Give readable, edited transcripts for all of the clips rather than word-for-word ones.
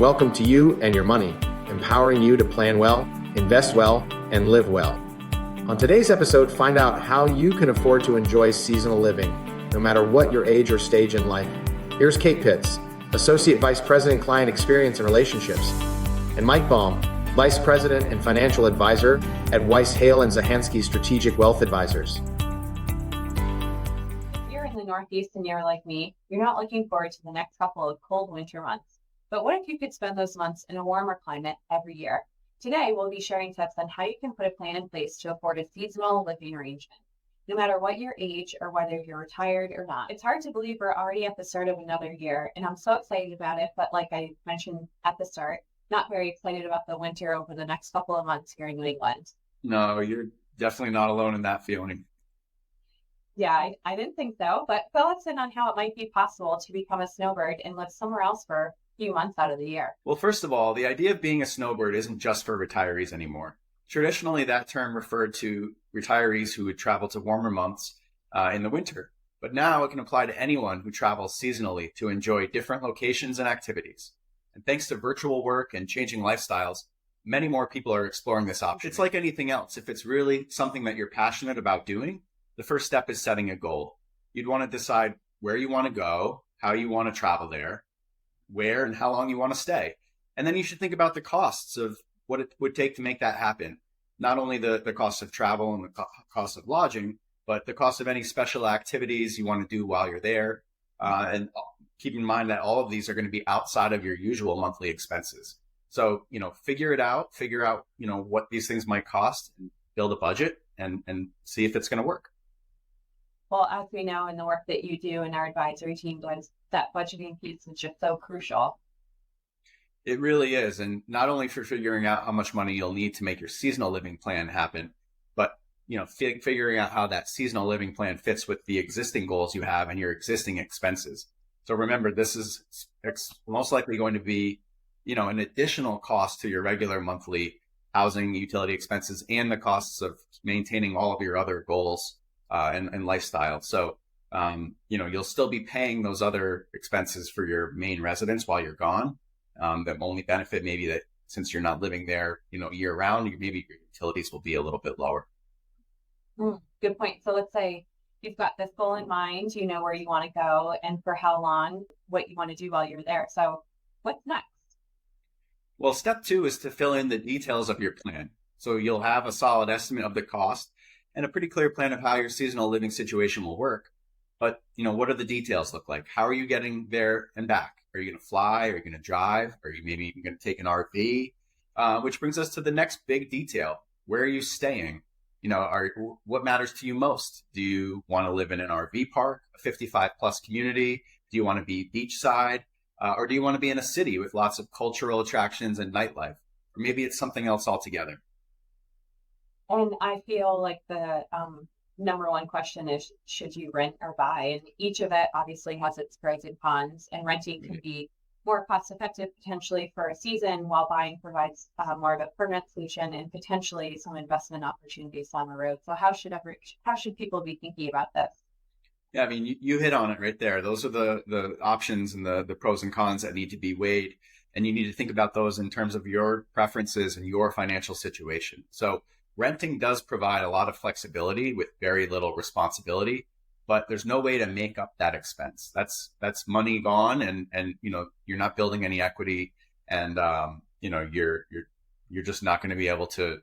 Welcome to You and Your Money, empowering you to plan well, invest well, and live well. On today's episode, find out how you can afford to enjoy seasonal living, no matter what your age or stage in life. Here's Kate Pitts, Associate Vice President, Client Experience and Relationships, and Mike Baum, Vice President and Financial Advisor at Weiss Hale & Zahansky Strategic Wealth Advisors. If you're in the Northeast and you're like me, you're not looking forward to the next couple of cold winter months. But what if you could spend those months in a warmer climate every year? Today, we'll be sharing tips on how you can put a plan in place to afford a seasonal living arrangement, no matter what your age or whether you're retired or not. It's hard to believe we're already at the start of another year, and I'm so excited about it. But like I mentioned at the start, not very excited about the winter over the next couple of months here in New England. No, you're definitely not alone in that feeling. Yeah, I didn't think so, but fill us in on how it might be possible to become a snowbird and live somewhere else for a few months out of the year. Well, first of all, the idea of being a snowbird isn't just for retirees anymore. Traditionally, that term referred to retirees who would travel to warmer months in the winter. But now it can apply to anyone who travels seasonally to enjoy different locations and activities. And thanks to virtual work and changing lifestyles, many more people are exploring this option. It's like anything else. If it's really something that you're passionate about doing, the first step is setting a goal. You'd want to decide where you want to go, how you want to travel there, where and how long you want to stay. And then you should think about the costs of what it would take to make that happen. Not only the cost of travel and the cost of lodging, but the cost of any special activities you want to do while you're there. And keep in mind that all of these are going to be outside of your usual monthly expenses. So, figure out, what these things might cost, and build a budget and see if it's going to work. Well, as we know in the work that you do in our advisory team, that budgeting piece is just so crucial. It really is. And not only for figuring out how much money you'll need to make your seasonal living plan happen, but, figuring out how that seasonal living plan fits with the existing goals you have and your existing expenses. So remember, this is most likely going to be, an additional cost to your regular monthly housing, utility expenses, and the costs of maintaining all of your other goals and lifestyle. So, you'll still be paying those other expenses for your main residence while you're gone. That only benefit maybe that since you're not living there, year round, maybe your utilities will be a little bit lower. Good point. So let's say you've got this goal in mind, you know where you want to go and for how long, what you want to do while you're there. So what's next? Well, step 2 is to fill in the details of your plan. So you'll have a solid estimate of the cost and a pretty clear plan of how your seasonal living situation will work. But, what do the details look like? How are you getting there and back? Are you going to fly? Are you going to drive? Are you maybe even going to take an RV? Which brings us to the next big detail. Where are you staying? What matters to you most? Do you want to live in an RV park, a 55 plus community? Do you want to be beachside? Or do you want to be in a city with lots of cultural attractions and nightlife? Or maybe it's something else altogether. And I feel like the number one question is, should you rent or buy? And each of it obviously has its pros and cons. And renting can be more cost effective potentially for a season, while buying provides more of a permanent solution and potentially some investment opportunities down the road. So how should people be thinking about this? Yeah, I mean, you hit on it right there. Those are the options and the pros and cons that need to be weighed. And you need to think about those in terms of your preferences and your financial situation. So renting does provide a lot of flexibility with very little responsibility, but there's no way to make up that expense. That's money gone, and you're not building any equity, and you're just not going to be able to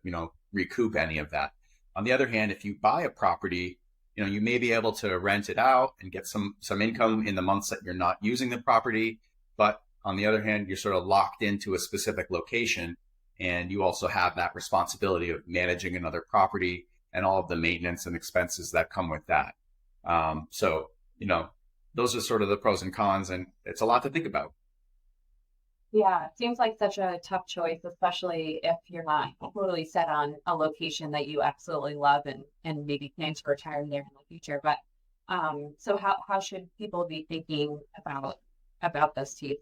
recoup any of that. On the other hand, if you buy a property, you may be able to rent it out and get some income in the months that you're not using the property, but on the other hand, you're sort of locked into a specific location. And you also have that responsibility of managing another property and all of the maintenance and expenses that come with that. So, those are sort of the pros and cons, and it's a lot to think about. Yeah, it seems like such a tough choice, especially if you're not totally set on a location that you absolutely love and maybe plans to retire there in the future. But so how should people be thinking about this, Keith?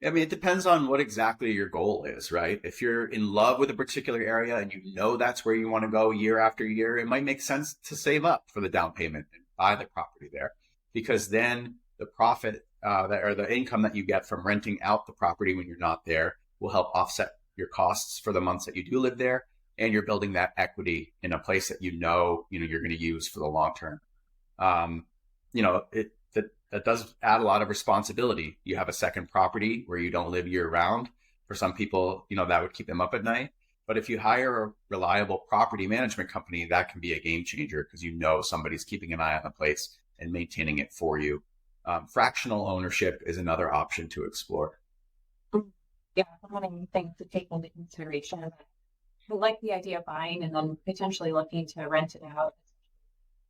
I mean, it depends on what exactly your goal is, right? If you're in love with a particular area and that's where you want to go year after year, it might make sense to save up for the down payment and buy the property there, because then the profit or the income that you get from renting out the property when you're not there will help offset your costs for the months that you do live there. And you're building that equity in a place that you're going to use for the long term. That does add a lot of responsibility. You have a second property where you don't live year round. For some people, that would keep them up at night. But if you hire a reliable property management company, that can be a game changer because somebody's keeping an eye on the place and maintaining it for you. Fractional ownership is another option to explore. Yeah, one of the things to take into consideration. I like the idea of buying and then potentially looking to rent it out.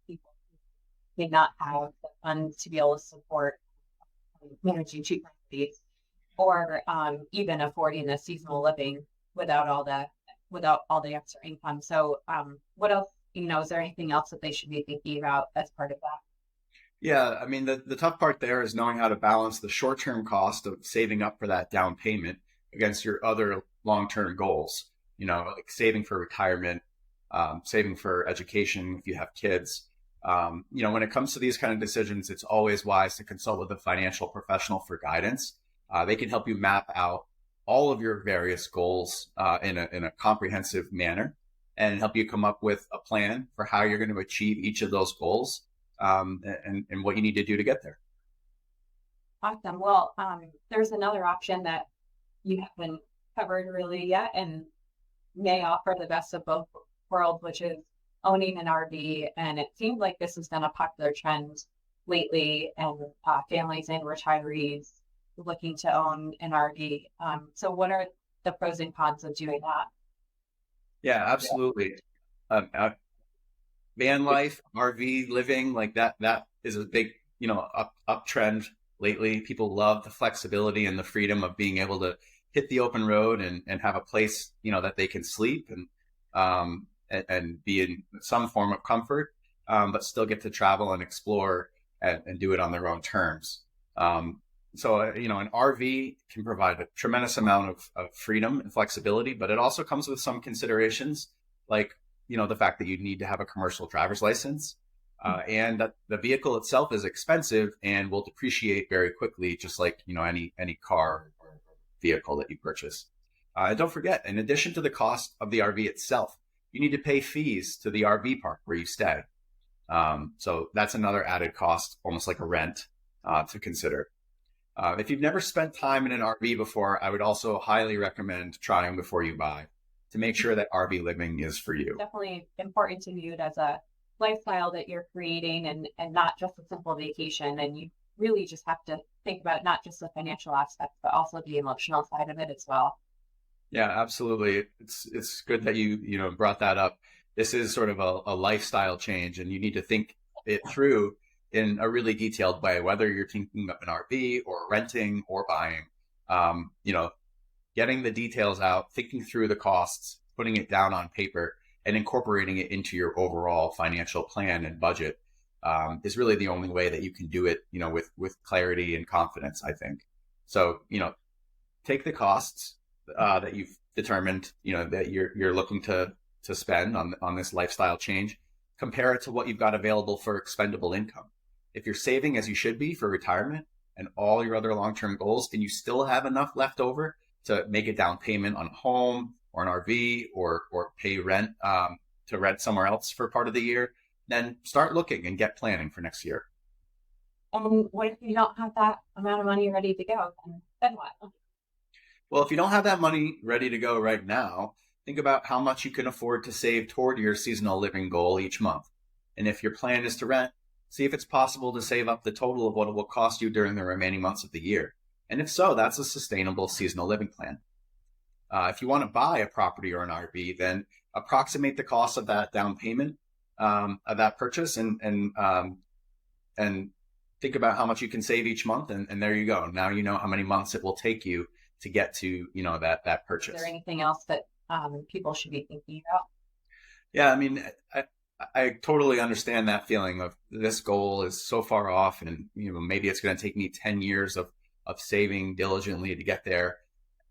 People may not have the funds to be able to support managing two properties or even affording the seasonal living without all the extra income. So what else, is there anything else that they should be thinking about as part of that? Yeah, I mean, the tough part there is knowing how to balance the short-term cost of saving up for that down payment against your other long-term goals, like saving for retirement, saving for education if you have kids. When it comes to these kind of decisions, it's always wise to consult with a financial professional for guidance. They can help you map out all of your various goals in a comprehensive manner and help you come up with a plan for how you're going to achieve each of those goals and what you need to do to get there. Awesome. Well, there's another option that you haven't covered really yet and may offer the best of both worlds, which is owning an RV. And it seems like this has been a popular trend lately, and families and retirees looking to own an RV. So what are the pros and cons of doing that? Yeah, absolutely. Van life, RV living, like that is a big, uptrend lately. People love the flexibility and the freedom of being able to hit the open road and have a place, that they can sleep and be in some form of comfort, but still get to travel and explore and do it on their own terms. So an RV can provide a tremendous amount of freedom and flexibility, but it also comes with some considerations like, the fact that you need to have a commercial driver's license and that the vehicle itself is expensive and will depreciate very quickly, just like, any car or vehicle that you purchase. And don't forget, in addition to the cost of the RV itself, you need to pay fees to the RV park where you stay. So that's another added cost, almost like a rent to consider. If you've never spent time in an RV before, I would also highly recommend trying before you buy to make sure that RV living is for you. Definitely important to view it as a lifestyle that you're creating and not just a simple vacation. And you really just have to think about not just the financial aspect, but also the emotional side of it as well. Yeah, absolutely. It's good that you brought that up. This is sort of a lifestyle change, and you need to think it through in a really detailed way, whether you're thinking of an RV or renting or buying. Getting the details out, thinking through the costs, putting it down on paper, and incorporating it into your overall financial plan and budget is really the only way that you can do it, with clarity and confidence, I think. So, take the costs that you've determined, that you're looking to spend on this lifestyle change, compare it to what you've got available for expendable income. If you're saving as you should be for retirement and all your other long-term goals, and you still have enough left over to make a down payment on a home or an RV or pay rent to rent somewhere else for part of the year, then start looking and get planning for next year. What if you don't have that amount of money ready to go? Then what? Well, if you don't have that money ready to go right now, think about how much you can afford to save toward your seasonal living goal each month. And if your plan is to rent, see if it's possible to save up the total of what it will cost you during the remaining months of the year. And if so, that's a sustainable seasonal living plan. If you want to buy a property or an RV, then approximate the cost of that down payment of that purchase and think about how much you can save each month. And there you go. Now you know how many months it will take you to get to, that purchase. Is there anything else that people should be thinking about? Yeah, I mean, I totally understand that feeling of this goal is so far off and, maybe it's going to take me 10 years of saving diligently to get there.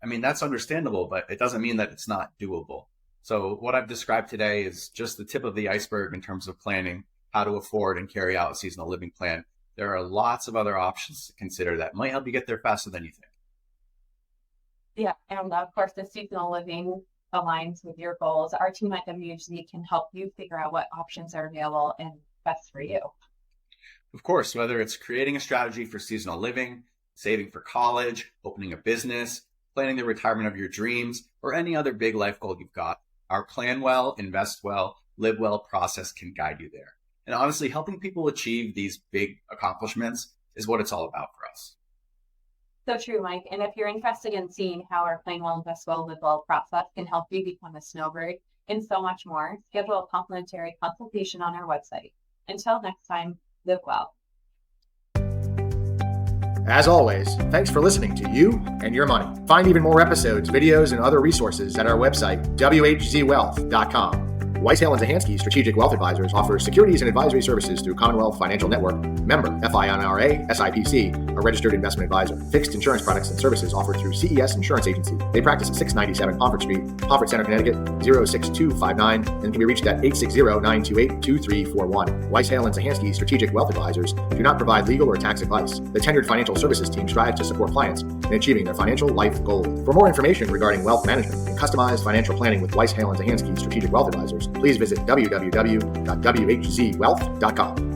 I mean, that's understandable, but it doesn't mean that it's not doable. So what I've described today is just the tip of the iceberg in terms of planning how to afford and carry out a seasonal living plan there are lots of other options to consider that might help you get there faster than you think. Yeah, and of course, the seasonal living aligns with your goals. Our team at WHZ can help you figure out what options are available and best for you. Of course, whether it's creating a strategy for seasonal living, saving for college, opening a business, planning the retirement of your dreams, or any other big life goal you've got, our Plan Well, Invest Well, Live Well process can guide you there. And honestly, helping people achieve these big accomplishments is what it's all about for us. So true, Mike. And if you're interested in seeing how our Plan Well, Invest Well, Live Well process can help you become a snowbird and so much more, schedule a complimentary consultation on our website. Until next time, live well. As always, thanks for listening to You and Your Money. Find even more episodes, videos, and other resources at our website, whzwealth.com. Weishale & Zahansky Strategic Wealth Advisors offers securities and advisory services through Commonwealth Financial Network, member FINRA, SIPC, a registered investment advisor. Fixed insurance products and services offered through CES Insurance Agency. They practice at 697 Pomfret Street, Pomfret Center, Connecticut, 06259, and can be reached at 860-928-2341. Weishale & Zahansky Strategic Wealth Advisors do not provide legal or tax advice. The tenured financial services team strives to support clients in achieving their financial life goals. For more information regarding wealth management and customized financial planning with Weishale & Zahansky Strategic Wealth Advisors, please visit www.whzwealth.com.